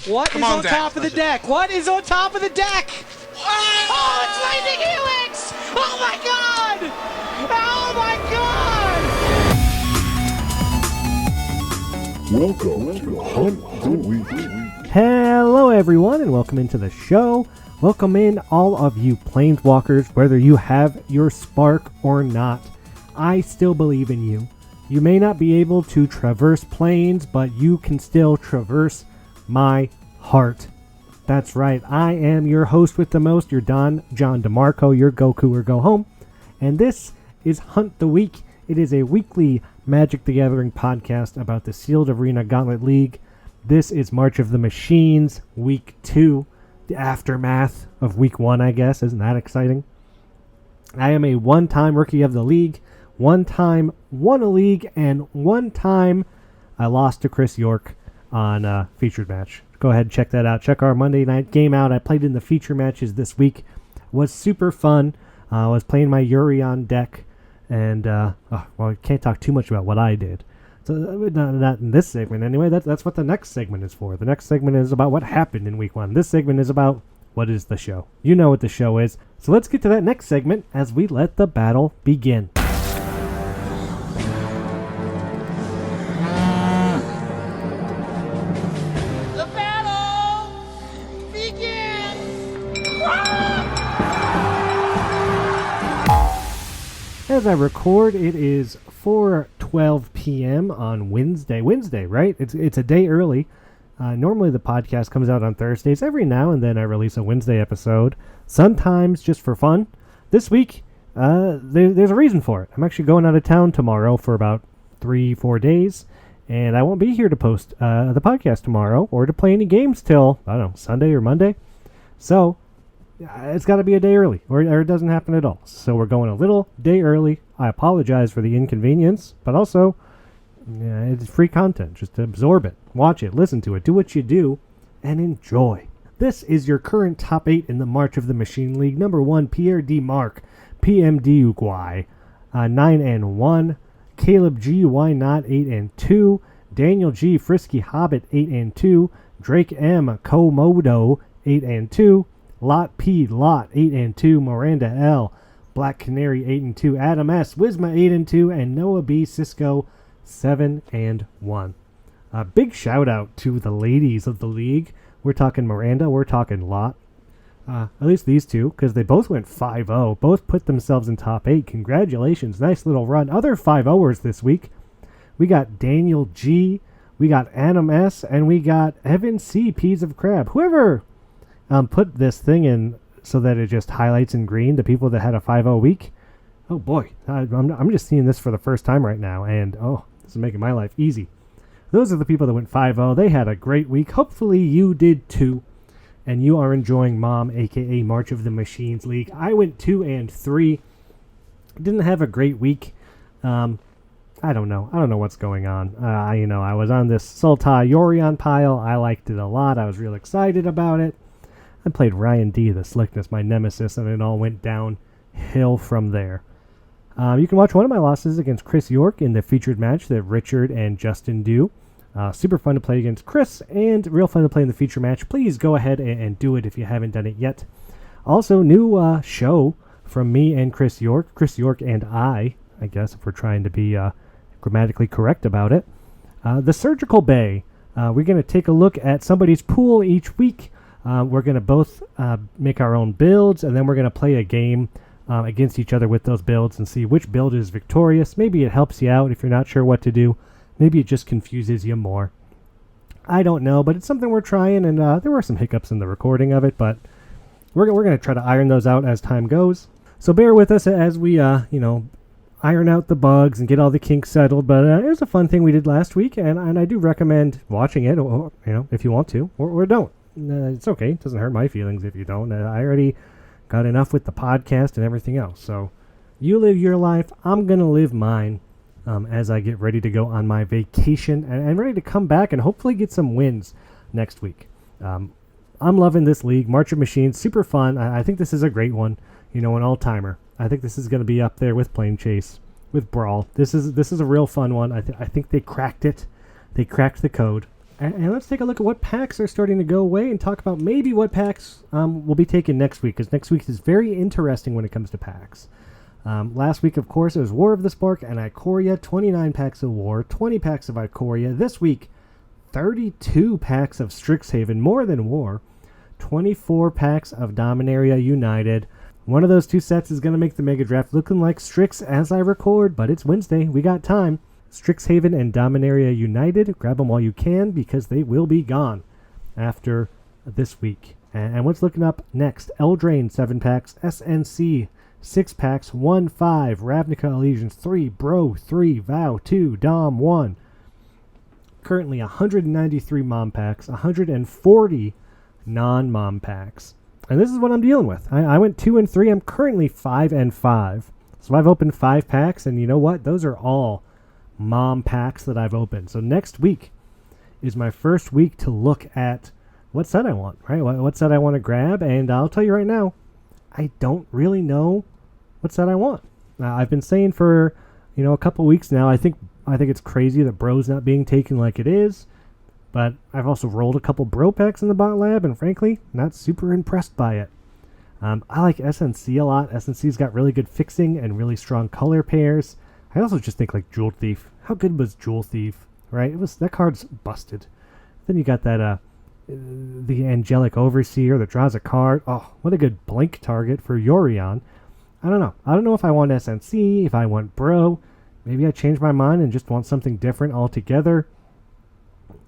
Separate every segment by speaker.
Speaker 1: What is on top of the deck? What is on top of the deck? Oh, it's Lightning Helix! Oh my god! Oh my god!
Speaker 2: Welcome to Hunt the Week.
Speaker 3: Hello everyone and welcome into the show. Welcome in all of you planeswalkers, whether you have your spark or not. I still believe in you. You may not be able to traverse planes, but you can still traverse my heart. That's right, I am your host with the most, your Don John DeMarco, your Goku or Go Home, and this is Hunt the Week. It is a weekly Magic the Gathering podcast about the Sealed Arena Gauntlet League. This is March of the Machines, Week 2, the aftermath of Week 1, I guess. Isn't that exciting? I am a one-time Rookie of the League, one time won a league, and one time I lost to Chris York on a featured match. Go ahead and check that out. Check our Monday night game out. I played in the feature matches this week. It was super fun. I was playing my Yorion deck, and well, I can't talk too much about what I did. So not in this segment anyway. That's what the next segment is for. The next segment is about what happened in Week 1. This segment is about what is the show. You know what the show is. So let's get to that next segment as we let the battle begin. As I record, it is 4:12 p.m. on Wednesday. Wednesday, right? It's a day early. Normally the podcast comes out on Thursdays. Every now and then I release a Wednesday episode, sometimes just for fun. This week, there's a reason for it. I'm actually going out of town tomorrow for about 3-4 days, and I won't be here to post the podcast tomorrow or to play any games till, I don't know, Sunday or Monday. So it's got to be a day early, or it doesn't happen at all. So we're going a little day early. I apologize for the inconvenience, but also it's free content. Just absorb it, watch it, listen to it, do what you do, and enjoy. This is your current top 8 in the March of the Machine League. Number 1, Pierre D. Mark, PMD Uguay, 9-1. Caleb G. Why Not, 8-2. Daniel G. Frisky Hobbit, 8-2. Drake M. Komodo, 8-2. Lot P. Lot, 8-2. Miranda L. Black Canary, 8-2. Adam S. Wisma, 8-2. And Noah B. Cisco, 7-1. A big shout out to the ladies of the league. We're talking Miranda, we're talking Lot. At least these two, because they both went 5-0. Both put themselves in top 8. Congratulations. Nice little run. Other 5-0ers this week. We got Daniel G. We got Adam S. And we got Evan C. Peas of Crab. Whoever put this thing in so that it just highlights in green the people that had a 5-0 week. Oh boy, I'm just seeing this for the first time right now, and this is making my life easy. Those are the people that went 5-0. They had a great week. Hopefully you did too, and you are enjoying Mom, aka March of the Machines League. I went 2-3. Didn't have a great week. I don't know what's going on. I was on this Sultai Yorion pile. I liked it a lot. I was real excited about it. I played Ryan D, the Slickness, my nemesis, and it all went downhill from there. You can watch one of my losses against Chris York in the featured match that Richard and Justin do. Super fun to play against Chris, and real fun to play in the feature match. Please go ahead and do it if you haven't done it yet. Also, new show from me and Chris York. Chris York and I guess, if we're trying to be grammatically correct about it. The Surgical Bay. We're going to take a look at somebody's pool each week. We're going to both make our own builds, and then we're going to play a game against each other with those builds and see which build is victorious. Maybe it helps you out if you're not sure what to do. Maybe it just confuses you more. I don't know, but it's something we're trying, and there were some hiccups in the recording of it, but we're going to try to iron those out as time goes. So bear with us as we, iron out the bugs and get all the kinks settled, but it was a fun thing we did last week, and I do recommend watching it, or, if you want to, or don't. It's okay. It doesn't hurt my feelings if you don't. I already got enough with the podcast and everything else. So you live your life. I'm going to live mine as I get ready to go on my vacation and ready to come back and hopefully get some wins next week. I'm loving this league. March of Machines, super fun. I think this is a great one. An all-timer. I think this is going to be up there with Plane Chase, with Brawl. This is a real fun one. I think they cracked it. They cracked the code. And let's take a look at what packs are starting to go away and talk about maybe what packs will be taken next week, because next week is very interesting when it comes to packs. Last week, of course, it was War of the Spark and Ikoria, 29 packs of War, 20 packs of Ikoria. This week, 32 packs of Strixhaven, more than War, 24 packs of Dominaria United. One of those two sets is going to make the Mega Draft looking like Strix as I record, but it's Wednesday. We got time. Strixhaven and Dominaria United. Grab them while you can because they will be gone after this week. And what's looking up next? Eldraine, 7 packs. SNC, 6 packs. 1, 5. Ravnica Allegiance, 3. Bro, 3. Vow, 2. Dom, 1. Currently 193 mom packs. 140 non-mom packs. And this is what I'm dealing with. I went 2 and 3. I'm currently 5 and 5. So I've opened 5 packs, and you know what? Those are all mom packs that I've opened. So next week is my first week to look at what set I want, right? What set I want to grab, and I'll tell you right now, I don't really know what set I want. I've been saying for, a couple weeks now, I think it's crazy that Bro's not being taken like it is, but I've also rolled a couple Bro packs in the bot lab, and frankly, not super impressed by it. I like SNC a lot. SNC's got really good fixing and really strong color pairs. I also just think like Jewel Thief. How good was Jewel Thief, right? That card's busted. Then you got that the Angelic Overseer that draws a card. Oh, what a good blink target for Yorion. I don't know. I don't know if I want SNC, if I want Bro. Maybe I change my mind and just want something different altogether.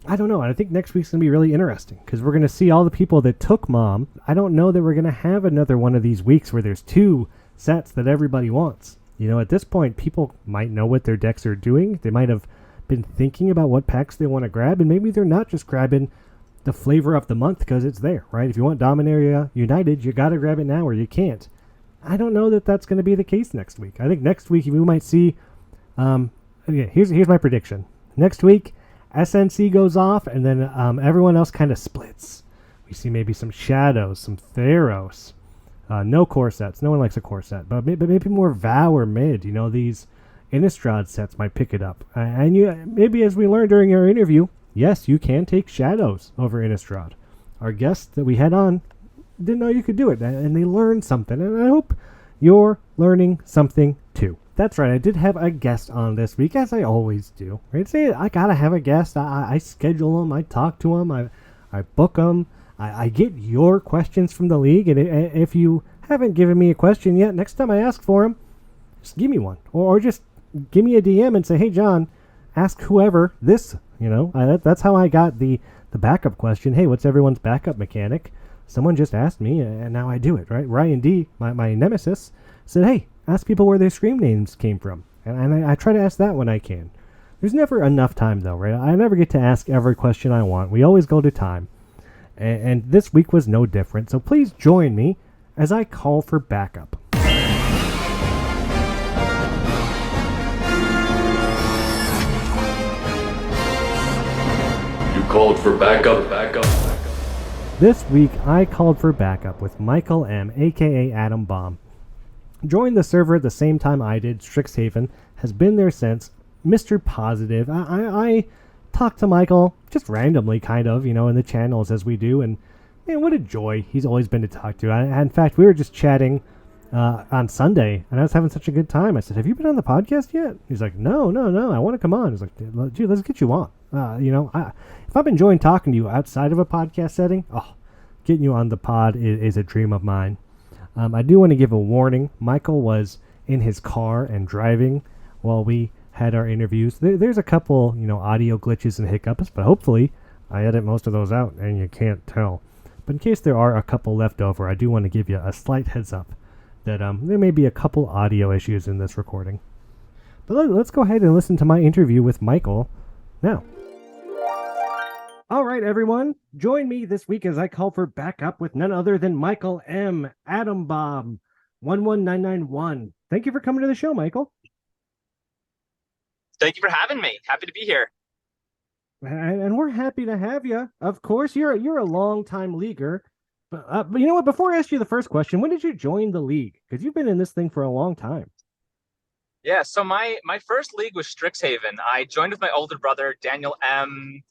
Speaker 3: I don't know. I think next week's going to be really interesting because we're going to see all the people that took Mom. I don't know that we're going to have another one of these weeks where there's 2 sets that everybody wants. At this point, people might know what their decks are doing. They might have been thinking about what packs they want to grab, and maybe they're not just grabbing the flavor of the month because it's there, right? If you want Dominaria United, you got to grab it now or you can't. I don't know that that's going to be the case next week. I think next week we might see... here's my prediction. Next week, SNC goes off, and then everyone else kind of splits. We see maybe some Shadows, some Theros. No core sets. No one likes a core set. But maybe more Vow or Mid. These Innistrad sets might pick it up. And maybe as we learned during our interview, yes, you can take Shadows over Innistrad. Our guest that we had on didn't know you could do it. And they learned something. And I hope you're learning something too. That's right. I did have a guest on this week, as I always do. Right? Say I gotta have a guest. I schedule them. I talk to them. I book them. I get your questions from the league, and if you haven't given me a question yet, next time I ask for them, just give me one. Or just give me a DM and say, hey, John, ask whoever this, that's how I got the backup question. Hey, what's everyone's backup mechanic? Someone just asked me, and now I do it, right? Ryan D, my nemesis, said, hey, ask people where their scream names came from. And I try to ask that when I can. There's never enough time, though, right? I never get to ask every question I want. We always go to time. And this week was no different, so please join me as I call for backup.
Speaker 2: You called for backup.
Speaker 3: This week, I called for backup with Michael M., a.k.a. Adam Bomb. Joined the server at the same time I did. Strixhaven has been there since. Mr. Positive. I talk to Michael just randomly, kind of, in the channels as we do, and man, what a joy he's always been to talk to. In fact, we were just chatting on Sunday, and I was having such a good time. I said, have you been on the podcast yet? He's like, no, I want to come on. He's like, dude, let's get you on. If I'm enjoying talking to you outside of a podcast setting, getting you on the pod is a dream of mine. I do want to give a warning. Michael was in his car and driving while we had our interviews. There's a couple, audio glitches and hiccups, but hopefully I edit most of those out and you can't tell. But in case there are a couple left over, I do want to give you a slight heads up that there may be a couple audio issues in this recording. But let's go ahead and listen to my interview with Michael now. All right, everyone, join me this week as I call for backup with none other than Michael M. Adam Bomb 11991. Thank you for coming to the show, Michael.
Speaker 4: Thank you for having me. Happy to be here.
Speaker 3: And we're happy to have you. Of course, you're a long-time leaguer. But you know what? Before I ask you the first question, when did you join the league? Because you've been in this thing for a long time.
Speaker 4: Yeah, so my first league was Strixhaven. I joined with my older brother, Daniel M.,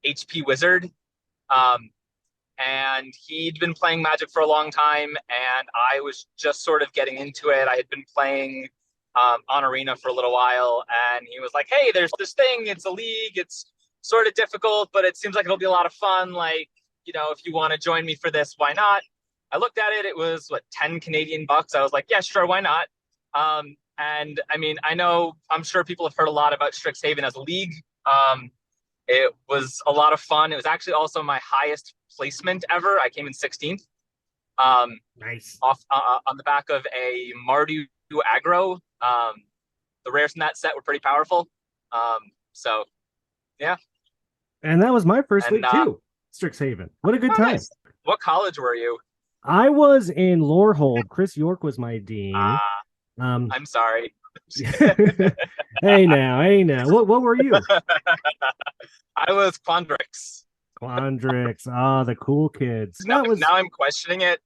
Speaker 4: HP Wizard. Um, and he'd been playing Magic for a long time, and I was just sort of getting into it. I had been playing on Arena for a little while, and he was like, "Hey, there's this thing. It's a league. It's sort of difficult, but it seems like it'll be a lot of fun. Like, if you want to join me for this, why not?" I looked at it. It was 10 Canadian bucks. I was like, "Yeah, sure, why not?" And I mean, I'm sure people have heard a lot about Strixhaven as a league. It was a lot of fun. It was actually also my highest placement ever. I came in 16th.
Speaker 3: Nice.
Speaker 4: Off on the back of a Mardu aggro. The rares in that set were pretty powerful. So, yeah.
Speaker 3: And that was my first
Speaker 4: And,
Speaker 3: week too. Strixhaven. What a good time.
Speaker 4: Nice. What college were you?
Speaker 3: I was in Lorehold. Chris York was my dean.
Speaker 4: I'm sorry.
Speaker 3: Hey now. What were you?
Speaker 4: I was Quandrix.
Speaker 3: Quandrix. The cool kids.
Speaker 4: Now I'm questioning it.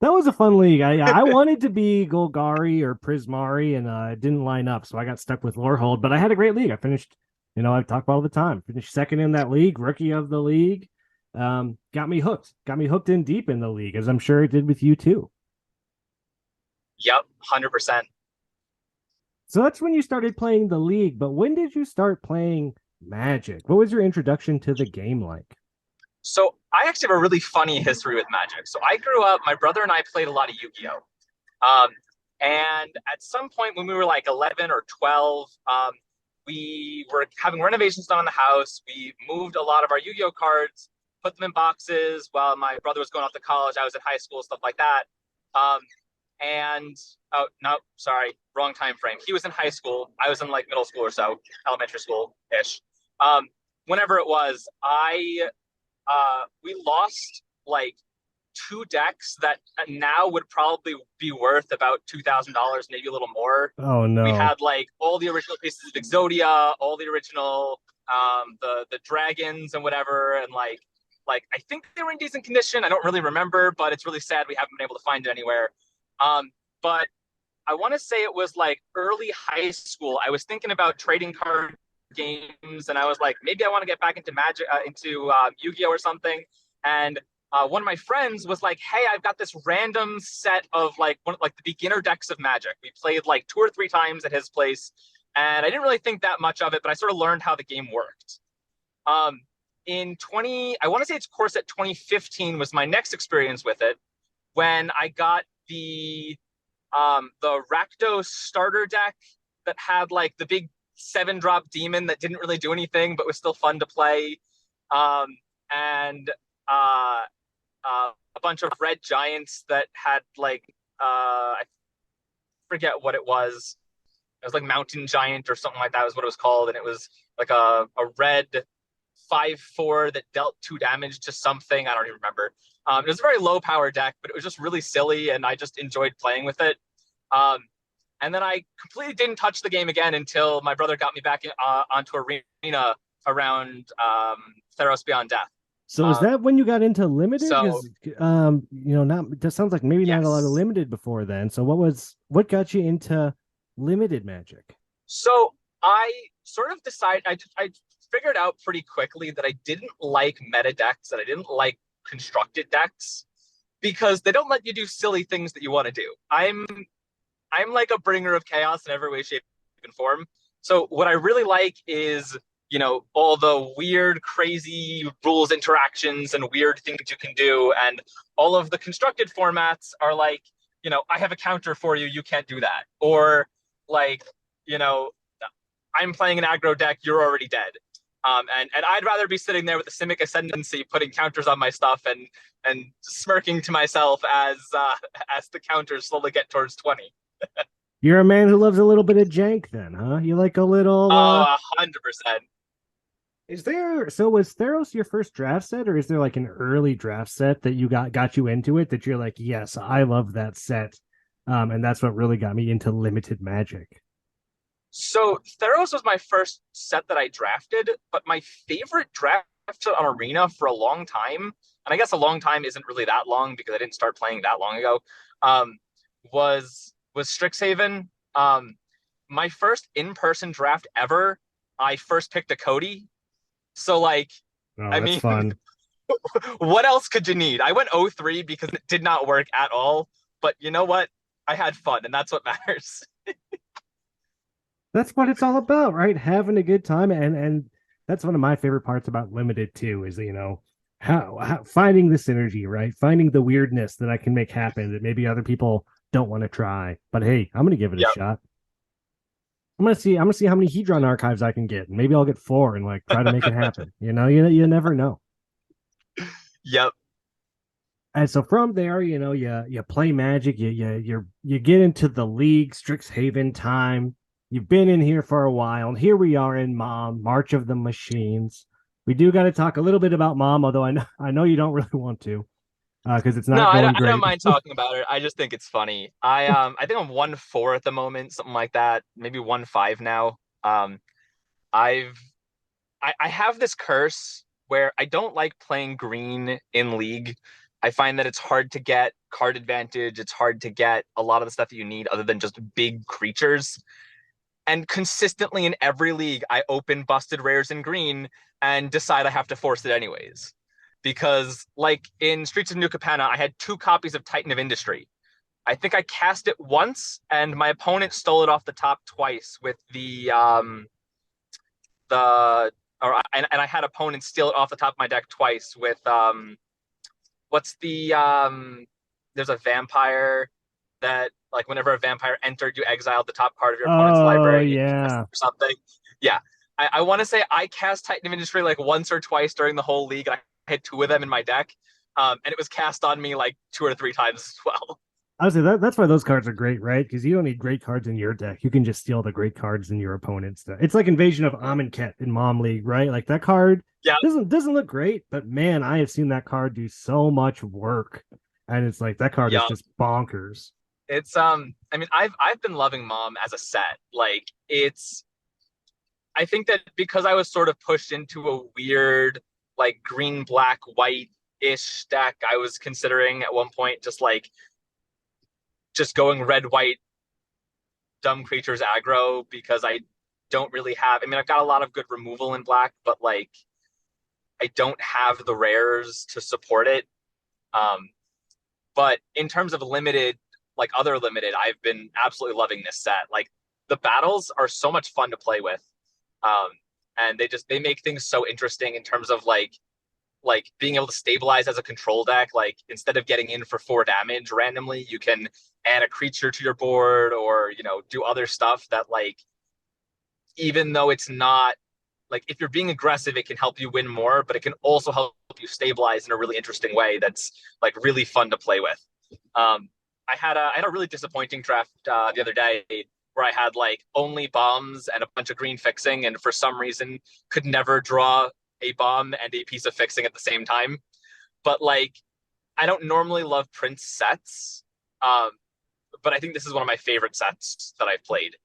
Speaker 3: That was a fun league. I wanted to be Golgari or Prismari, and it didn't line up, so I got stuck with Lorehold. But I had a great league. I finished, I talk about all the time. Finished second in that league, rookie of the league. Got me hooked in deep in the league, as I'm sure it did with you too.
Speaker 4: Yep, 100%.
Speaker 3: So that's when you started playing the league. But when did you start playing Magic? What was your introduction to the game like?
Speaker 4: So I actually have a really funny history with Magic. So I grew up, my brother and I played a lot of Yu-Gi-Oh! And at some point when we were like 11 or 12, we were having renovations done on the house. We moved a lot of our Yu-Gi-Oh! Cards, put them in boxes while my brother was going off to college. I was in high school, stuff like that. Oh, no, sorry, wrong time frame. He was in high school. I was in like middle school or so, elementary school-ish. Whenever it was, we lost like 2 decks that now would probably be worth about $2,000, maybe a little more.
Speaker 3: Oh no.
Speaker 4: We had like all the original pieces of Exodia, all the original the dragons and whatever, and like I think they were in decent condition. I don't really remember, but it's really sad we haven't been able to find it anywhere. But I want to say it was like early high school. I was thinking about trading card games, and I was like, maybe I want to get back into Magic, into Yu-Gi-Oh! Or something. And one of my friends was like, "Hey, I've got this random set of like the beginner decks of Magic." We played like 2 or 3 times at his place, and I didn't really think that much of it, but I sort of learned how the game worked. I want to say it's course at 2015 was my next experience with it, when I got the Rakdos starter deck that had like the big 7-drop demon that didn't really do anything but was still fun to play, and a bunch of red giants that had like I forget what it was. It was like Mountain Giant or something like that was what it was called, and it was like a red 5/4 that dealt 2 damage to something. I don't even remember. It was a very low power deck, but it was just really silly, and I just enjoyed playing with it. And then I completely didn't touch the game again until my brother got me back onto Arena around Theros Beyond Death.
Speaker 3: So is that when you got into limited?
Speaker 4: So,
Speaker 3: that sounds like maybe not a lot of
Speaker 4: yes.
Speaker 3: limited before then. So what got you into limited Magic?
Speaker 4: So I sort of decided, I figured out pretty quickly that I didn't like meta decks, that I didn't like constructed decks, because they don't let you do silly things that you want to do. I'm like a bringer of chaos in every way, shape, and form. So what I really like is, all the weird, crazy rules interactions and weird things you can do. And all of the constructed formats are like, I have a counter for you, you can't do that. Or like, I'm playing an aggro deck, you're already dead. And I'd rather be sitting there with the Simic Ascendancy, putting counters on my stuff and smirking to myself as the counters slowly get towards 20.
Speaker 3: You're a man who loves a little bit of jank then, huh? You like a little...
Speaker 4: 100%.
Speaker 3: Was Theros your first draft set, or is there like an early draft set that you got you into it that you're like, yes, I love that set, and that's what really got me into limited Magic?
Speaker 4: So Theros was my first set that I drafted, but my favorite draft set on Arena for a long time, and I guess a long time isn't really that long because I didn't start playing that long ago, was Strixhaven. My first in-person draft ever, I first picked a Cody. So like,
Speaker 3: Oh,
Speaker 4: I
Speaker 3: that's
Speaker 4: mean,
Speaker 3: fun.
Speaker 4: what else could you need? I went 0-3 because it did not work at all. But you know what? I had fun, and that's what matters.
Speaker 3: That's what it's all about, right? Having a good time, and that's one of my favorite parts about limited too. Is how finding the synergy, right? Finding the weirdness that I can make happen that maybe other people don't want to try. But hey, I'm gonna give it a
Speaker 4: Yep.
Speaker 3: shot. I'm gonna see how many Hedron archives I can get. And maybe I'll get 4 and like try to make it happen. You never know.
Speaker 4: Yep.
Speaker 3: And so from there, you play Magic, you get into the league, Strixhaven time. You've been in here for a while, and here we are in Mom, March of the Machines. We do got to talk a little bit about Mom, although I know you don't really want to, because it's
Speaker 4: No,
Speaker 3: not going
Speaker 4: I don't
Speaker 3: great.
Speaker 4: mind talking about it. I just think it's funny. I think I'm 1-4 at the moment, something like that. Maybe 1-5 now. I've I have this curse where I don't like playing green in League. I find that it's hard to get card advantage. It's hard to get a lot of the stuff that you need other than just big creatures. And consistently in every league, I open busted rares in green and decide I have to force it anyways. Because, like in Streets of New Capenna, I had 2 copies of Titan of Industry. I think I cast it once, and my opponent stole it off the top twice with the and I had opponents steal it off the top of my deck twice with what's the there's a vampire that, like, whenever a vampire entered, you exiled the top card of your opponent's
Speaker 3: Oh
Speaker 4: library
Speaker 3: yeah,
Speaker 4: or something. Yeah. I want to say I cast Titan of Industry like once or twice during the whole league. I had 2 of them in my deck. And it was cast on me like 2 or 3 times as well.
Speaker 3: I would say that's why those cards are great, right? Because you don't need great cards in your deck. You can just steal the great cards in your opponent's deck. It's like Invasion of Amonkhet in Mom League, right? Like that card
Speaker 4: Yeah.
Speaker 3: doesn't look great, but man, I have seen that card do so much work. And it's like that card is
Speaker 4: Yeah.
Speaker 3: just bonkers.
Speaker 4: It's I mean, I've been loving Mom as a set. Like, I think that because I was sort of pushed into a weird, like, green, black, white ish deck, I was considering at one point just going red, white, dumb creatures aggro, because I don't really have, I mean, I've got a lot of good removal in black, but like I don't have the rares to support it. But in terms of limited, like other limited, I've been absolutely loving this set. Like, the battles are so much fun to play with. Um, and they make things so interesting in terms of like being able to stabilize as a control deck. Like, instead of getting in for 4 damage randomly, you can add a creature to your board, or do other stuff that, like, even though it's not, like, if you're being aggressive, it can help you win more, but it can also help you stabilize in a really interesting way that's like really fun to play with. I had a really disappointing draft the other day where I had like only bombs and a bunch of green fixing, and for some reason could never draw a bomb and a piece of fixing at the same time. But like, I don't normally love Prince sets, but I think this is one of my favorite sets that I've played.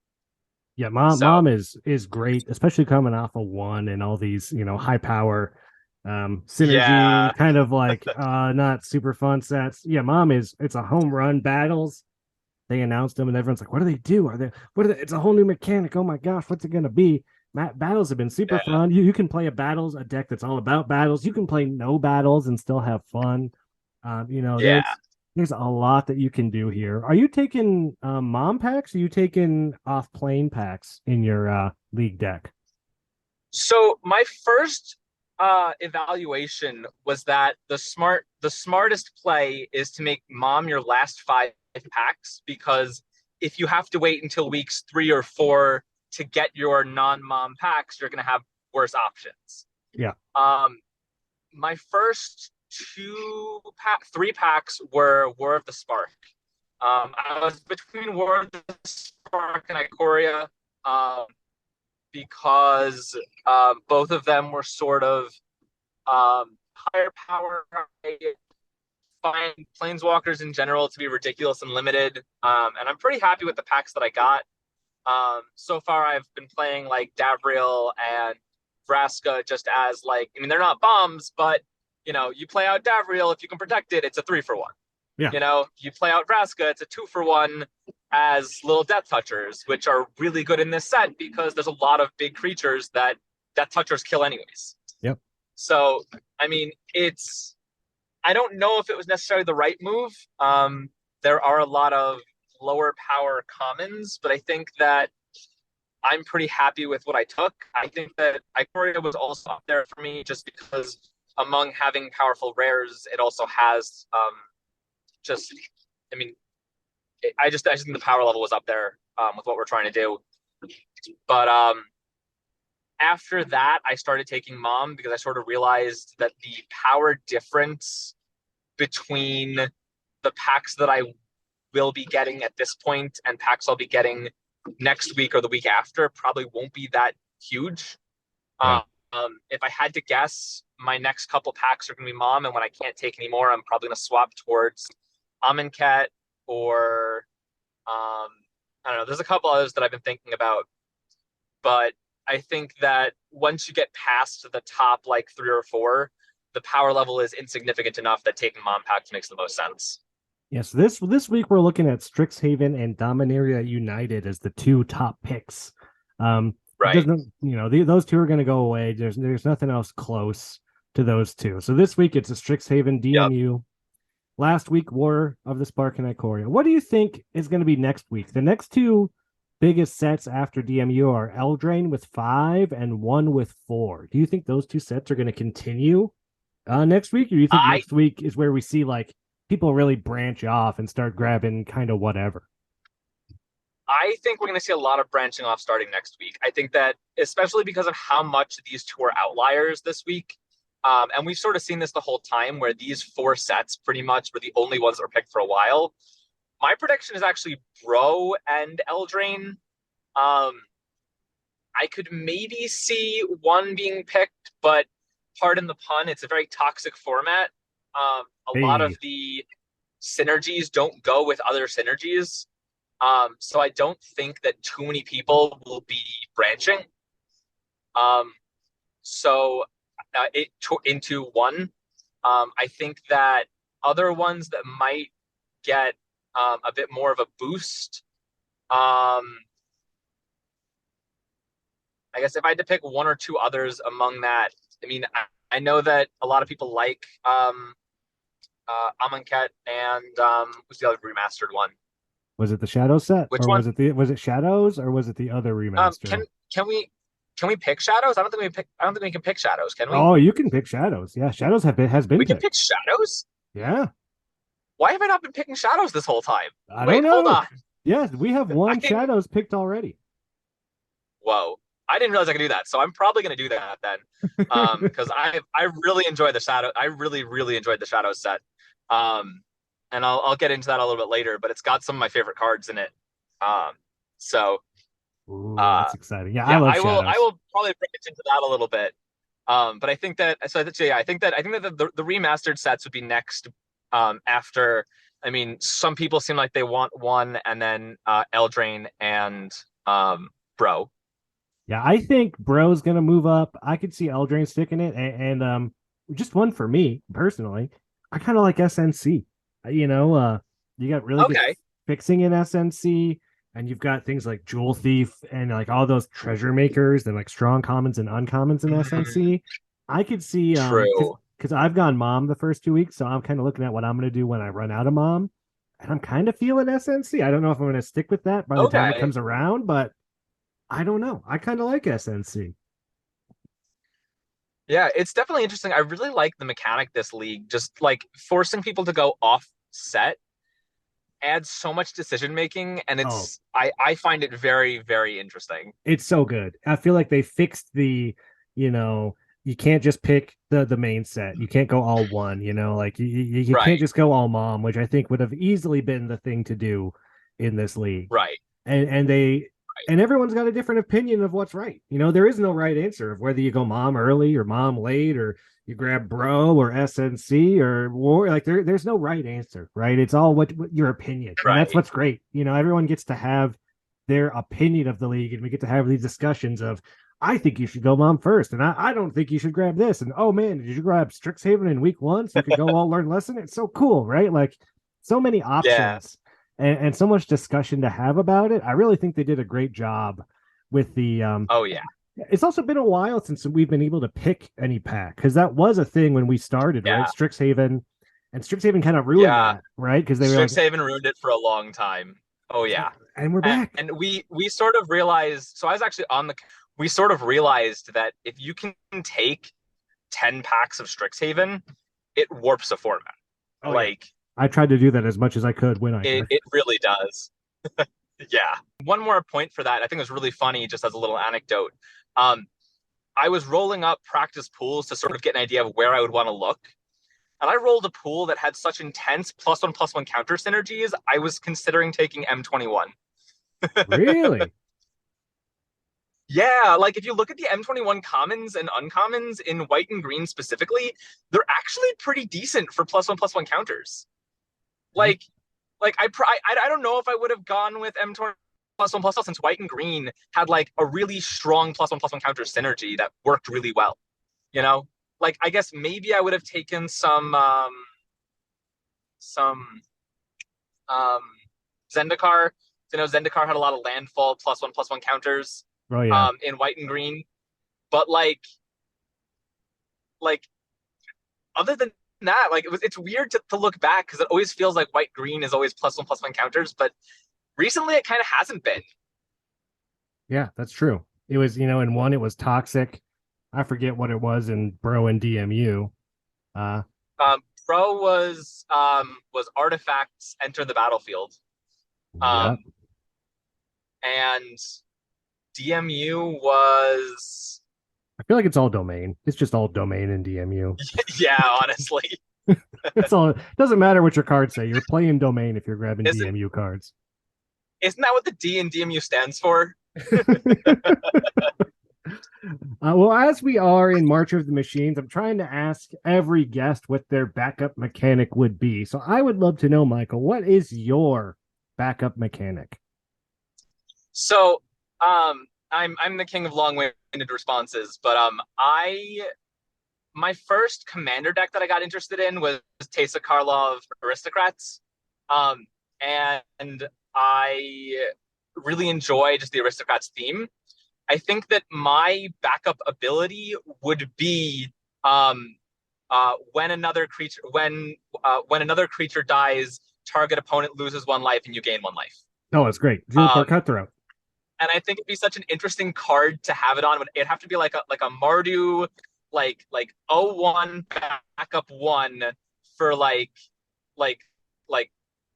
Speaker 3: Yeah, mom
Speaker 4: So
Speaker 3: mom is great, especially coming off of 1 and all these, high power synergy,
Speaker 4: yeah,
Speaker 3: kind of like not super fun sets. Yeah, mom it's a home run battles. They announced them and everyone's like, what do they do? It's a whole new mechanic. Oh my gosh, what's it gonna be? Battles have been super
Speaker 4: yeah,
Speaker 3: fun. You can play a deck that's all about battles. You can play no battles and still have fun.
Speaker 4: yeah.
Speaker 3: There's a lot that you can do here. Are you taking mom packs? Or are you taking off plane packs in your league deck?
Speaker 4: So my first evaluation was that the smartest play is to make Mom your last 5 packs, because if you have to wait until weeks 3 or 4 to get your non-Mom packs, you're going to have worse options.
Speaker 3: Yeah.
Speaker 4: My first 3 packs were War of the Spark. I was between War of the Spark and Ikoria, because both of them were sort of higher power. I find Planeswalkers in general to be ridiculous and limited, and I'm pretty happy with the packs that I got. So far, I've been playing like Davriel and Vraska just as, like, I mean, they're not bombs, but you play out Davriel, if you can protect it, it's a 3-for-1.
Speaker 3: Yeah.
Speaker 4: You play out Vraska, it's a 2-for-1 as little Death Touchers, which are really good in this set because there's a lot of big creatures that Death Touchers kill anyways. So, I mean, I don't know if it was necessarily the right move. There are a lot of lower power commons, but I think that I'm pretty happy with what I took. I think that Ikoria was also up there for me just because among having powerful rares, it also has just, I mean, I just think the power level was up there with what we're trying to do. But after that, I started taking Mom because I sort of realized that the power difference between the packs that I will be getting at this point and packs I'll be getting next week or the week after probably won't be that huge.
Speaker 3: Yeah.
Speaker 4: If I had to guess, my next couple packs are going to be Mom, and when I can't take anymore, I'm probably going to swap towards Amonkhet or I don't know. There's a couple others that I've been thinking about, but I think that once you get past the top like 3 or 4, the power level is insignificant enough that taking Mom packs makes the most sense.
Speaker 3: Yes, this week we're looking at Strixhaven and Dominaria United as the 2 top picks.
Speaker 4: Right.
Speaker 3: Those 2 are going to go away. There's nothing else close to those 2. So this week it's a Strixhaven DMU. Yep. Last week, War of the Spark and Ikoria. What do you think is going to be next week? The next 2 biggest sets after DMU are Eldraine with 5 and 1 with 4. Do you think those 2 sets are going to continue next week? Or do you think next week is where we see like people really branch off and start grabbing kind of whatever?
Speaker 4: I think we're going to see a lot of branching off starting next week. I think that especially because of how much these 2 are outliers this week. And we've sort of seen this the whole time where these 4 sets pretty much were the only ones that were picked for a while. My prediction is actually Bro and Eldraine. I could maybe see 1 being picked, but pardon the pun, it's a very toxic format. A lot of the synergies don't go with other synergies. So I don't think that too many people will be branching. Into 1. I think that other ones that might get a bit more of a boost. I guess if I had to pick 1 or 2 others among that, I mean, I know that a lot of people like Amonkhet and what's the other remastered one?
Speaker 3: Was it the Shadow set?
Speaker 4: Which one?
Speaker 3: Was it Shadows or was it the other remaster?
Speaker 4: Can we pick Shadows? I don't think we can pick Shadows, can we?
Speaker 3: Oh, you can pick Shadows. Yeah, Shadows has been.
Speaker 4: We can pick Shadows?
Speaker 3: Yeah.
Speaker 4: Why have I not been picking Shadows this whole time?
Speaker 3: I don't know.
Speaker 4: Hold on.
Speaker 3: Yeah, we have 1 Shadows picked already.
Speaker 4: Whoa. I didn't realize I could do that. So I'm probably going to do that then. Because I really enjoyed the Shadow. I really, really enjoyed the Shadows set. And I'll get into that a little bit later, but it's got some of my favorite cards in it.
Speaker 3: Ooh, that's exciting. Yeah, I love Shadows.
Speaker 4: I will probably bring it into that a little bit. But I think that I think that the remastered sets would be next after. I mean, some people seem like they want 1 and then Eldraine and Bro.
Speaker 3: Yeah, I think Bro's gonna move up. I could see Eldraine sticking it, and just 1 for me personally. I kind of like SNC. You got really good fixing in SNC. And you've got things like Jewel Thief and like all those treasure makers and like strong commons and uncommons in SNC. I could see because I've gone Mom the first 2 weeks, so I'm kind of looking at what I'm going to do when I run out of Mom, and I'm kind of feeling SNC. I don't know if I'm going to stick with that by the time it comes around, but I don't know. I kind of like SNC.
Speaker 4: Yeah, it's definitely interesting. I really like the mechanic this league, just like forcing people to go off set adds so much decision making, and I find it very, very interesting.
Speaker 3: It's so good. I feel like they fixed the, you can't just pick the main set. You can't go all 1, like you can't just go all Mom, which I think would have easily been the thing to do in this league.
Speaker 4: Right.
Speaker 3: And everyone's got a different opinion of what's right. There is no right answer of whether you go Mom early or Mom late, or you grab Bro or SNC or War. Like there's no right answer, right? It's all what your opinion. Right. And that's what's great. Everyone gets to have their opinion of the league, and we get to have these discussions of, I think you should go Mom first, and I don't think you should grab this. And oh man, did you grab Strixhaven in week 1 so you could go all learn lesson? It's so cool, right? like so many options and so much discussion to have about it. I really think they did a great job with the It's also been a while since we've been able to pick any pack because that was a thing when we started,
Speaker 4: Yeah.
Speaker 3: right? Strixhaven, and Strixhaven kind of ruined
Speaker 4: Yeah.
Speaker 3: that, right? Because they were like,
Speaker 4: Strixhaven ruined it for a long time. Oh yeah.
Speaker 3: and we're back.
Speaker 4: And we sort of realized, so I was actually on the, we sort of realized that if you can take 10 packs of Strixhaven, it warps a format.
Speaker 3: Oh, yeah.
Speaker 4: Like
Speaker 3: I tried to do that as much as I could when I could.
Speaker 4: it really does. Yeah. One more point for that. I think it was really funny, just as a little anecdote. I was rolling up practice pools to sort of get an idea of where I would want to look. And I rolled a pool that had such intense +1/+1 counter synergies, I was considering taking M21.
Speaker 3: Really?
Speaker 4: Yeah, like if you look at the M21 commons and uncommons in white and green specifically, they're actually pretty decent for +1/+1 counters. Like I don't know if I would have gone with M21 +1/+1 since white and green had like a really strong +1/+1 counter synergy that worked really well. You know, like I guess maybe I would have taken some Zendikar. You know, Zendikar had a lot of landfall +1/+1 counters.
Speaker 3: Oh yeah.
Speaker 4: In white and green, but like other than that, like it's weird to look back because it always feels like white green is always +1/+1 counters, but recently it kind of hasn't been.
Speaker 3: Yeah, that's true. It was, in one it was toxic. I forget what it was in Bro and DMU.
Speaker 4: Pro was artifacts enter the battlefield.
Speaker 3: Yep.
Speaker 4: And DMU was,
Speaker 3: I feel like it's all domain. It's just all domain in DMU.
Speaker 4: yeah, honestly.
Speaker 3: It's all. It doesn't matter what your cards say. You're playing domain if you're grabbing DMU cards.
Speaker 4: Isn't that what the D in DMU stands for?
Speaker 3: Well, as we are in March of the Machines, I'm trying to ask every guest what their backup mechanic would be. So I would love to know, Michael, what is your backup mechanic?
Speaker 4: So, I'm the king of long-winded responses, but my first commander deck that I got interested in was Teysa Karlov Aristocrats, and I really enjoy just the Aristocrats theme. I think that my backup ability would be when another creature dies, target opponent loses 1 life and you gain 1 life.
Speaker 3: Oh, that's great. Juniper Cutthroat.
Speaker 4: And I think it'd be such an interesting card to have it on. It'd have to be like a Mardu, like 0/1 backup 1 for like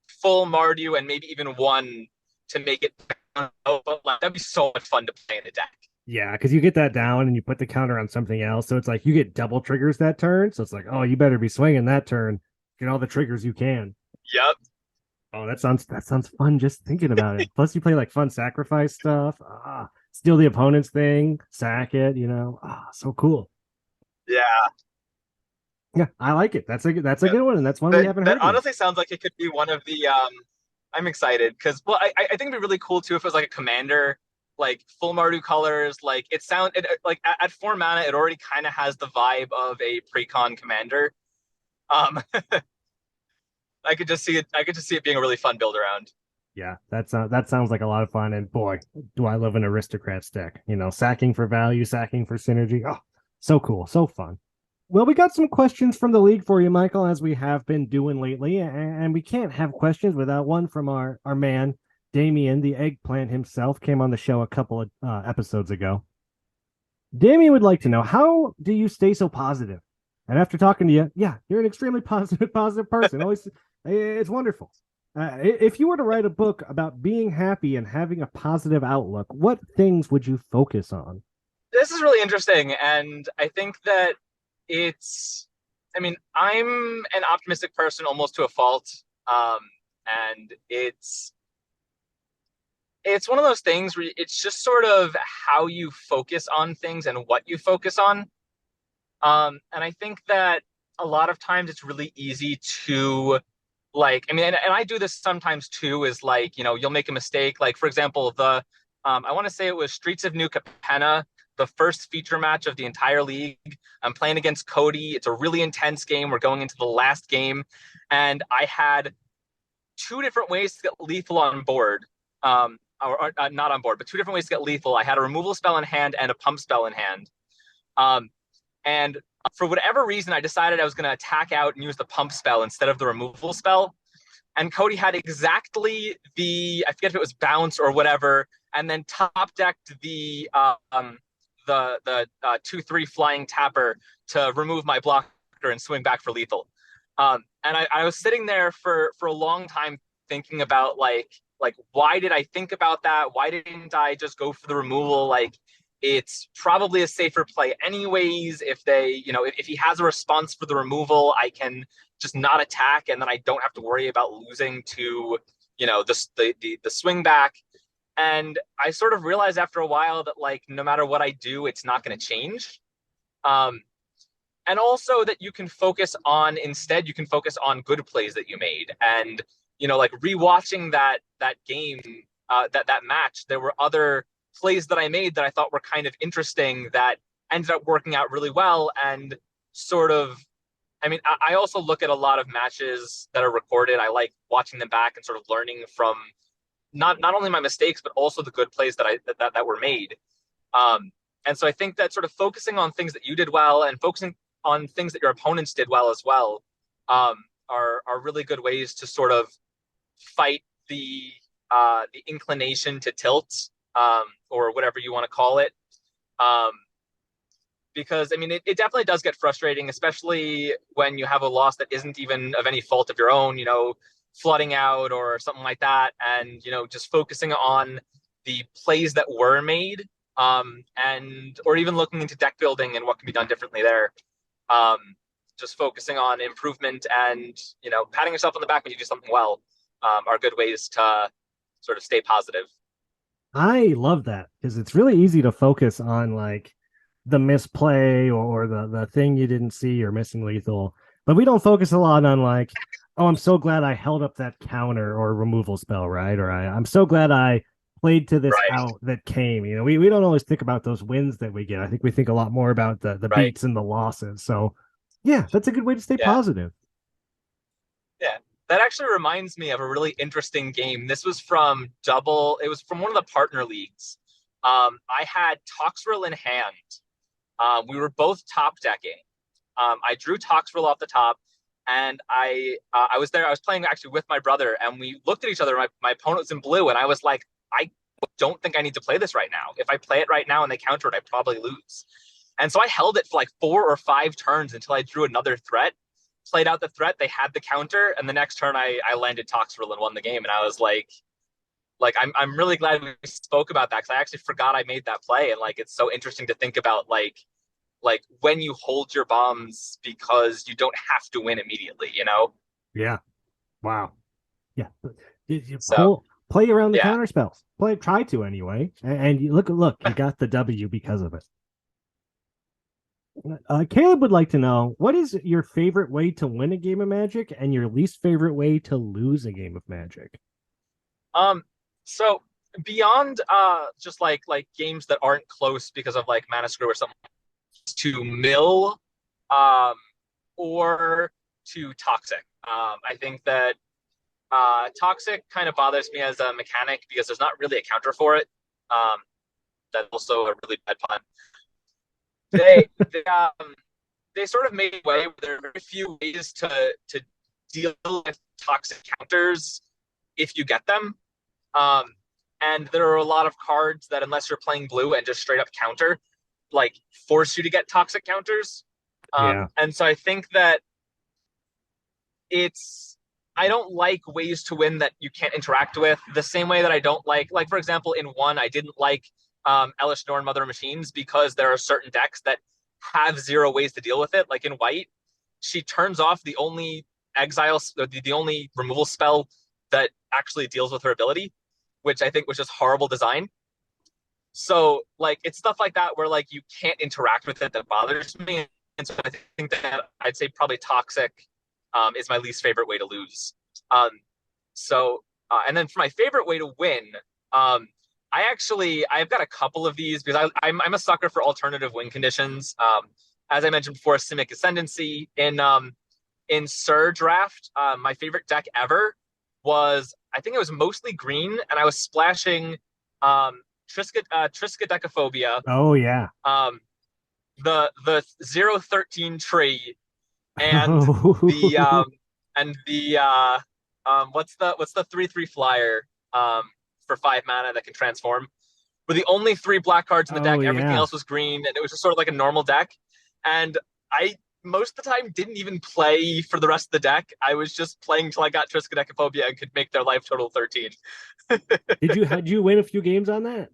Speaker 4: full Mardu and maybe even 1 to make it. That'd be so much fun to play in the deck.
Speaker 3: Yeah, because you get that down and you put the counter on something else, so it's like you get double triggers that turn. So it's like, oh, you better be swinging that turn. Get all the triggers you can.
Speaker 4: Yep.
Speaker 3: Oh, that sounds fun just thinking about it. Plus, you play like fun sacrifice stuff. Steal the opponent's thing, sack it. So cool.
Speaker 4: Yeah.
Speaker 3: Yeah, I like it. That's a good one, and that's one we haven't heard.
Speaker 4: That honestly sounds like it could be one of the. I'm excited because I think it'd be really cool too if it was like a commander, like full Mardu colors. Like like at 4 mana, it already kind of has the vibe of a precon commander. I could just see it being a really fun build around.
Speaker 3: Yeah, that sounds like a lot of fun. And boy, do I love an Aristocrats deck. Sacking for value, sacking for synergy. Oh, so cool, so fun. Well, we got some questions from the league for you, Michael, as we have been doing lately. And we can't have questions without one from our man, Damien, the eggplant himself, came on the show a couple of episodes ago. Damien would like to know, how do you stay so positive? And after talking to you, yeah, you're an extremely positive person. Always, it's wonderful. If you were to write a book about being happy and having a positive outlook, what things would you focus on?
Speaker 4: This is really interesting, and I think that I'm an optimistic person almost to a fault, and it's one of those things where it's just sort of how you focus on things and what you focus on. And I think that a lot of times it's really easy to and I do this sometimes too, is you'll make a mistake. Like, for example, I want to say it was Streets of New Capenna, the first feature match of the entire league. I'm playing against Cody. It's a really intense game. We're going into the last game. And I had 2 different ways to get lethal on board. not on board, but two different ways to get lethal. I had a removal spell in hand and a pump spell in hand. And for whatever reason, I decided I was going to attack out and use the pump spell instead of the removal spell. And Cody had exactly I forget if it was bounce or whatever, and then top decked the 2/3 flying tapper to remove my blocker and swing back for lethal. And I was sitting there for a long time thinking about like why did I think about that? Why didn't I just go for the removal? Like, it's probably a safer play anyways. If if he has a response for the removal, I can just not attack, and then I don't have to worry about losing to the swing back. And I sort of realized after a while that like no matter what I do, it's not going to change. And also that you can focus on good plays that you made. And like rewatching that game, that match, there were other plays that I made that I thought were kind of interesting that ended up working out really well. And sort of, I mean, I also look at a lot of matches that are recorded. I like watching them back and sort of learning from not only my mistakes, but also the good plays that were made. And so I think that sort of focusing on things that you did well and focusing on things that your opponents did well as well are really good ways to sort of fight the inclination to tilt, or whatever you want to call it. Because I mean, it definitely does get frustrating, especially when you have a loss that isn't even of any fault of your own, flooding out or something like that. And, just focusing on the plays that were made, or even looking into deck building and what can be done differently there. Just focusing on improvement and, patting yourself on the back when you do something well, are good ways to sort of stay positive.
Speaker 3: I love that because it's really easy to focus on like the misplay or the thing you didn't see or missing lethal, but we don't focus a lot on like, oh, I'm so glad I held up that counter or removal spell, right? Or I'm so glad I played to this
Speaker 4: Right.
Speaker 3: out that came. We don't always think about those wins that we get. I think we think a lot more about the
Speaker 4: Right.
Speaker 3: beats and the losses. So yeah, that's a good way to stay
Speaker 4: Yeah.
Speaker 3: positive.
Speaker 4: Yeah. That actually reminds me of a really interesting game. It was from one of the partner leagues. I had Toxrill in hand. We were both top decking. I drew Toxrill off the top, and I was there. I was playing actually with my brother, and we looked at each other. My opponent was in blue, and I was like, I don't think I need to play this right now. If I play it right now and they counter it, I probably lose. And so I held it for like 4 or 5 turns until I drew another threat, played out the threat. They had the counter, and the next turn I landed Toxrill and won the game. And I was like I'm really glad we spoke about that, because I actually forgot I made that play. And like it's so interesting to think about like when you hold your bombs because you don't have to win immediately,
Speaker 3: Yeah. Wow. Yeah.
Speaker 4: So,
Speaker 3: play around the
Speaker 4: yeah.
Speaker 3: counter spells. Try to anyway. And you look, you got the W because of it. Caleb would like to know, what is your favorite way to win a game of Magic and your least favorite way to lose a game of Magic?
Speaker 4: So beyond just like games that aren't close because of like mana screw or something, to mill or to toxic. I think that toxic kind of bothers me as a mechanic because there's not really a counter for it. That's also a really bad pun. They sort of made a way where there are very few ways to deal with toxic counters if you get them. And there are a lot of cards that, unless you're playing blue and just straight up counter, like force you to get toxic counters. And so I think that I don't like ways to win that you can't interact with, the same way that I don't like for example, in one, I didn't like Elesh Norn Mother of Machines because there are certain decks that have 0 ways to deal with it. Like in white, she turns off the only exile, the only removal spell that actually deals with her ability, which I think was just horrible design. So like it's stuff like that where like you can't interact with it that bothers me. And so I think that I'd say probably toxic is my least favorite way to lose. And then for my favorite way to win, I've got a couple of these because I'm a sucker for alternative win conditions. As I mentioned before, Simic Ascendancy in Sur Draft. My favorite deck ever was, I think it was mostly green, and I was splashing Triskaidekaphobia,
Speaker 3: Oh yeah.
Speaker 4: the 013 tree, and the what's the 3/3 flyer for 5 mana that can transform. Were the only 3 black cards in the deck.
Speaker 3: Oh,
Speaker 4: Everything
Speaker 3: yeah.
Speaker 4: else was green, and it was just sort of like a normal deck. And I most of the time didn't even play for the rest of the deck. I was just playing till I got Triskaidekaphobia and could make their life total 13.
Speaker 3: Had you win a few games on that?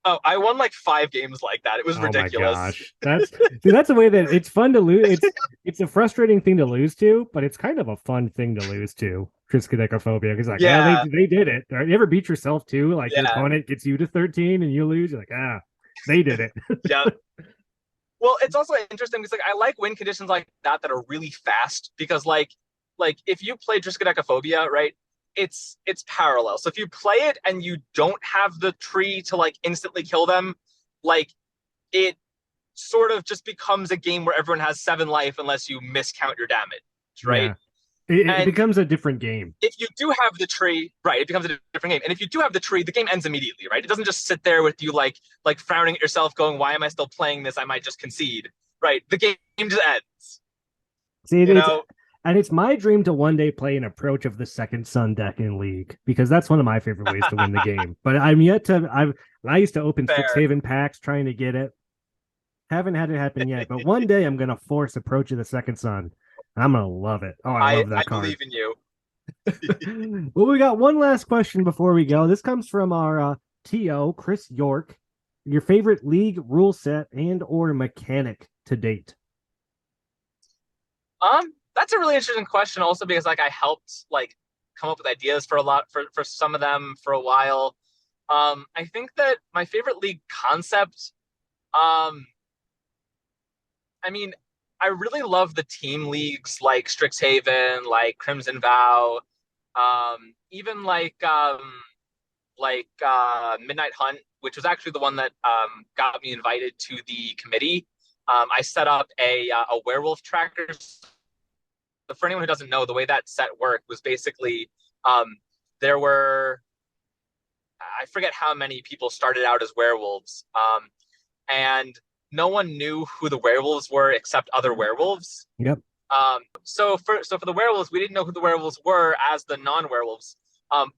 Speaker 4: Oh, I won like 5 games like that. It was ridiculous.
Speaker 3: Oh my gosh. That's a way that it's fun to lose. It's a frustrating thing to lose to, but it's kind of a fun thing to lose to. Triskaidekaphobia, because like,
Speaker 4: Yeah.
Speaker 3: they did it. Right? You ever beat yourself too? Like your
Speaker 4: Yeah.
Speaker 3: opponent gets you to 13 and you lose. You're like, they did it.
Speaker 4: Yeah. Well, it's also interesting because like I like win conditions like that are really fast because like if you play Triskaidekaphobia, right? It's parallel. So if you play it and you don't have the tree to like instantly kill them, like it sort of just becomes a game where everyone has 7 life unless you miscount your damage, right?
Speaker 3: Yeah. It becomes a different game.
Speaker 4: If you do have the tree, right, it becomes a different game. And if you do have the tree, the game ends immediately, right? It doesn't just sit there with you like frowning at yourself, going, "Why am I still playing this? I might just concede." Right? The game just ends.
Speaker 3: See, and it's my dream to one day play an approach of the Second Sun deck in League, because that's one of my favorite ways to win the game. But I'm yet to. I used to open
Speaker 4: Fair.
Speaker 3: Strixhaven packs trying to get it. Haven't had it happen yet, but one day I'm gonna force approach of the Second Sun. I'm gonna love it. Oh, I love that card.
Speaker 4: I believe in you.
Speaker 3: Well, we got one last question before we go. This comes from our TO, Chris York. Your favorite League rule set and or mechanic to date?
Speaker 4: That's a really interesting question. Also, because like I helped like come up with ideas for some of them for a while. I think that my favorite League concept. I mean, I really love the team leagues like Strixhaven, like Crimson Vow, even like Midnight Hunt, which was actually the one that got me invited to the committee. I set up a werewolf tracker. For anyone who doesn't know, the way that set worked was basically there were, I forget how many people started out as werewolves, and no one knew who the werewolves were except other werewolves.
Speaker 3: Yep.
Speaker 4: So for the werewolves, we didn't know who the werewolves were as the non-werewolves.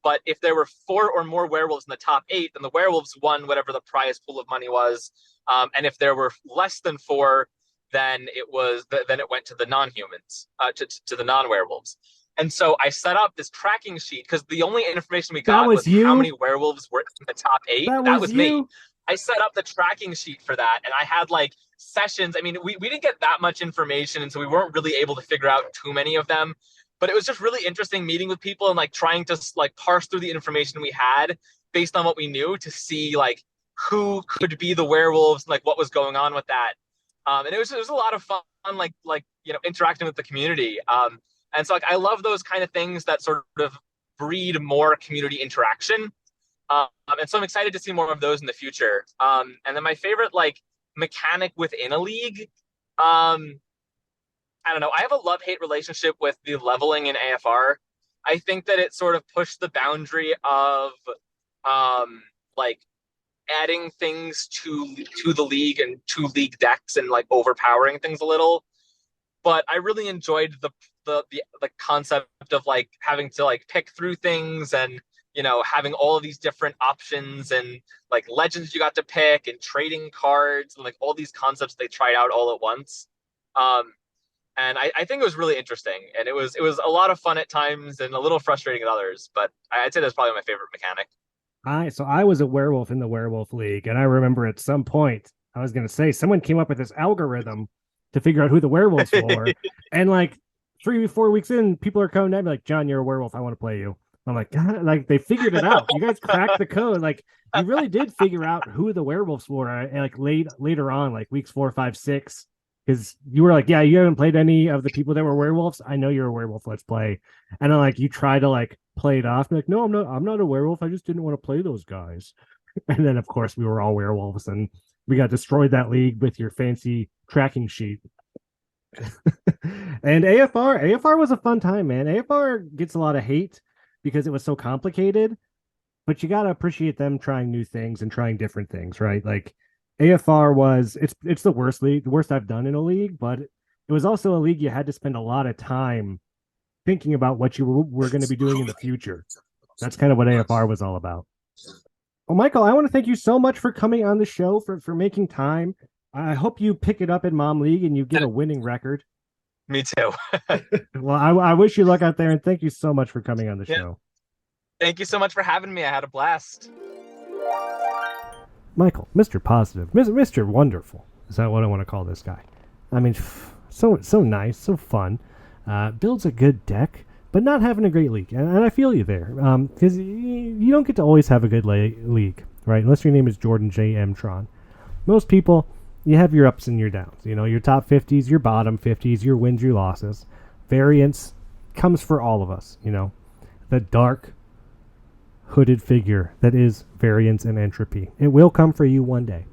Speaker 4: But if there were 4 or more werewolves in the top 8, then the werewolves won whatever the prize pool of money was. And if there were less than 4, then it went to the non-humans, to the non-werewolves. And so I set up this tracking sheet because the only information we got was how many werewolves were in the top 8. That was me. I set up the tracking sheet for that, and I had like sessions. I mean, we didn't get that much information, and so we weren't really able to figure out too many of them. But it was just really interesting meeting with people and like trying to like parse through the information we had based on what we knew to see like who could be the werewolves, like what was going on with that. And it was a lot of fun, like interacting with the community. And so like I love those kind of things that sort of breed more community interaction. And so I'm excited to see more of those in the future. And then my favorite like mechanic within a league, I don't know. I have a love-hate relationship with the leveling in AFR. I think that it sort of pushed the boundary of like adding things to the league and to league decks and like overpowering things a little. But I really enjoyed the concept of like having to like pick through things and having all of these different options and like legends you got to pick and trading cards and like all these concepts they tried out all at once. And I think it was really interesting, and it was a lot of fun at times and a little frustrating at others, but I'd say that's probably my favorite mechanic.
Speaker 3: So I was a werewolf in the Werewolf League, and I remember at some point I was going to say someone came up with this algorithm to figure out who the werewolves were, and like 3-4 weeks in, people are coming at me like, "John, you're a werewolf. I want to play you." I'm like, God, like they figured it out. You guys cracked the code. Like you really did figure out who the werewolves were. And like later on, like weeks 4, 5, 6, because you were like, yeah, you haven't played any of the people that were werewolves. I know you're a werewolf. Let's play. And then like you try to like play it off. Like, no, I'm not a werewolf. I just didn't want to play those guys. And then of course we were all werewolves, and we got destroyed that league with your fancy tracking sheet. And AFR was a fun time, man. AFR gets a lot of hate because it was so complicated, but you got to appreciate them trying new things and trying different things, right? Like AFR was it's the worst league, the worst I've done in a league, but it was also a league you had to spend a lot of time thinking about what you were going to be doing in the future. That's kind of what AFR was all about. Well, Michael, I want to thank you so much for coming on the show, for making time. I hope you pick it up in Mom League and you get a winning record.
Speaker 4: Me too.
Speaker 3: Well, I wish you luck out there, and thank you so much for coming on the show.
Speaker 4: Thank you so much for having me. I had a blast.
Speaker 3: Michael, Mr. Positive, Mr. Wonderful. Is that what I want to call this guy? I mean, so nice, so fun. Builds a good deck, but not having a great league. And I feel you there. Because you don't get to always have a good league, right? Unless your name is Jordan J. M. Tron. Most people, you have your ups and your downs. You know, your top 50s, your bottom 50s, your wins, your losses. Variance comes for all of us, you know. The dark hooded figure that is variance and entropy. It will come for you one day.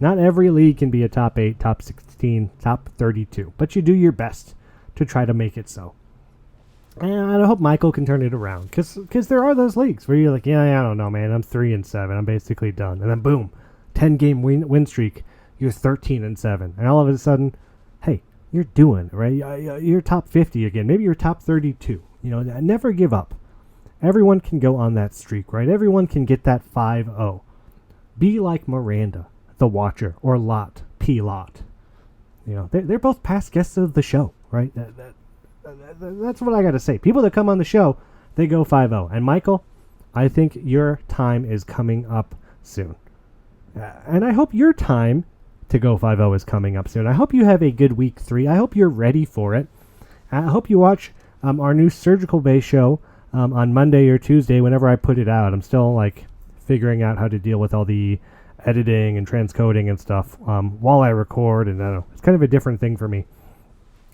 Speaker 3: Not every league can be a top 8, top 16, top 32, but you do your best to try to make it so. And I hope Michael can turn it around, because there are those leagues where you're like, yeah, I don't know, man, I'm 3-7, I'm basically done, and then boom, 10-game win streak, you're 13-7, and all of a sudden, hey, you're doing right. You're top 50 again. Maybe you're top 32. You know, never give up. Everyone can go on that streak, right? Everyone can get that 5-0. Be like Miranda, the Watcher, or Lot, P. Lot. You know, they're both past guests of the show, right? That's what I got to say. People that come on the show, they go 5-0. And Michael, I think your time is coming up soon. And I hope your time to go 5-0 is coming up soon. I hope you have a good week 3. I hope you're ready for it. I hope you watch our new Surgical Bay show on Monday or Tuesday whenever I put it out. I'm still like figuring out how to deal with all the editing and transcoding and stuff while I record, and I don't know, it's kind of a different thing for me.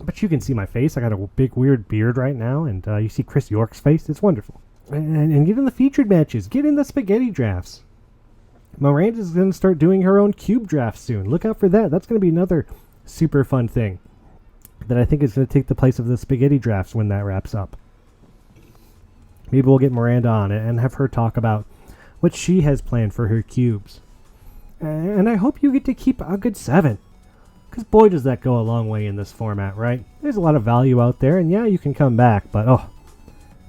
Speaker 3: But you can see my face. I got a big weird beard right now, and you see Chris York's face. It's wonderful. And get in the featured matches. Get in the spaghetti drafts. Miranda's going to start doing her own cube draft soon. Look out for that. That's going to be another super fun thing that I think is going to take the place of the spaghetti drafts when that wraps up. Maybe we'll get Miranda on it and have her talk about what she has planned for her cubes. And I hope you get to keep a good 7. Because boy, does that go a long way in this format, right? There's a lot of value out there, and yeah, you can come back, but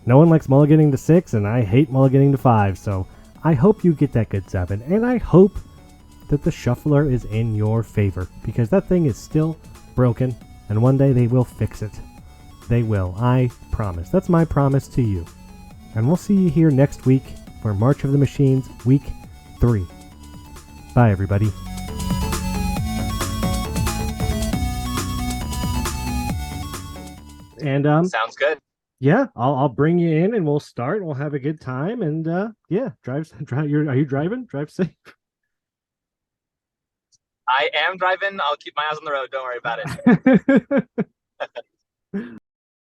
Speaker 3: no one likes mulliganing to 6, and I hate mulliganing to 5, so I hope you get that good 7, and I hope that the shuffler is in your favor, because that thing is still broken, and one day they will fix it. They will, I promise. That's my promise to you. And we'll see you here next week for March of the Machines, Week 3. Bye, everybody. And
Speaker 4: sounds good.
Speaker 3: Yeah, I'll bring you in and we'll start. We'll have a good time, and yeah, drive. Are you driving? Drive safe.
Speaker 4: I am driving. I'll keep my eyes on the road. Don't worry about it.